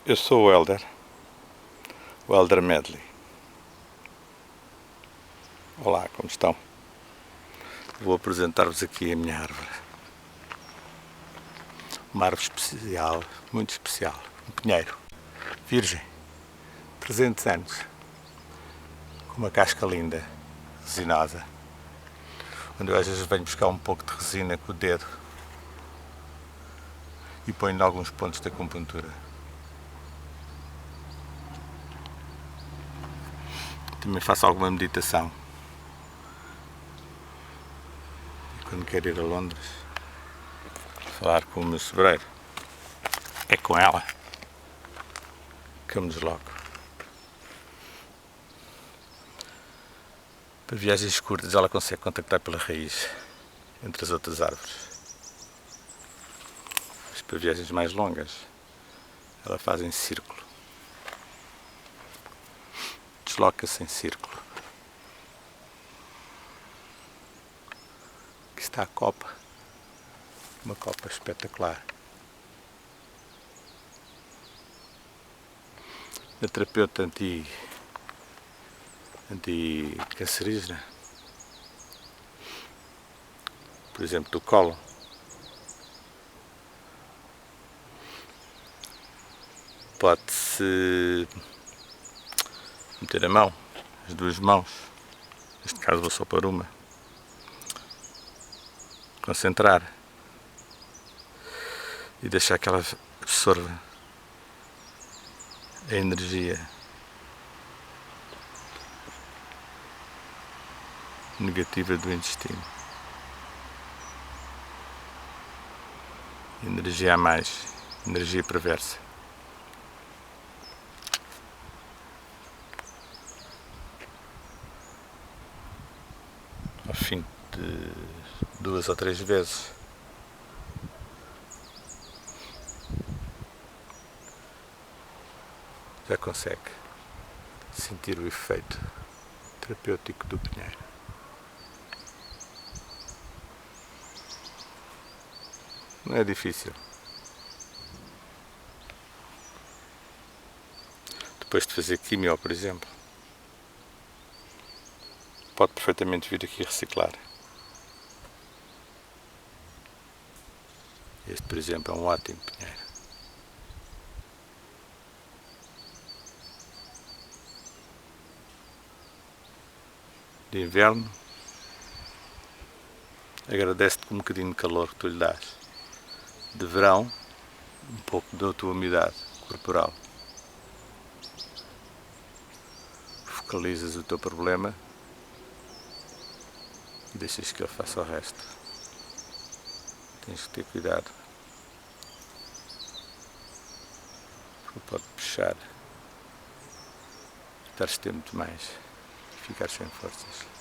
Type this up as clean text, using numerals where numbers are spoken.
Eu sou o Helder Medley. Olá, como estão? Vou apresentar-vos aqui a minha árvore. Uma árvore especial, muito especial. Um pinheiro, virgem, 300 anos, com uma casca linda, resinosa, onde eu às vezes venho buscar um pouco de resina com o dedo e ponho em alguns pontos da acupuntura. Também faço alguma meditação. E quando quero ir a Londres, falar com o meu sobreiro, é com ela que eu me desloco. Para viagens curtas ela consegue contactar pela raiz, entre as outras árvores. Mas para viagens mais longas, ela faz em círculo. Desloca-se em círculo. Aqui está a copa. Uma copa espetacular. A terapeuta anticancerígena, por exemplo, do cólon. Pode-se meter a mão, as duas mãos, neste caso vou só pôr uma, concentrar e deixar que ela absorva a energia negativa do intestino. Energia a mais, energia perversa. Ao fim de 2 ou 3 vezes, já consegue sentir o efeito terapêutico do pinheiro. Não é difícil. Depois de fazer quimio, por exemplo, pode perfeitamente vir aqui reciclar. Este, por exemplo, é um ótimo pinheiro. De inverno, agradece-te com um bocadinho de calor que tu lhe dás. De verão, um pouco da tua umidade corporal. Focalizas o teu problema e deixas que ele faça o resto. Tens que ter cuidado, porque pode puxar, dar-te muito mais e ficar sem forças.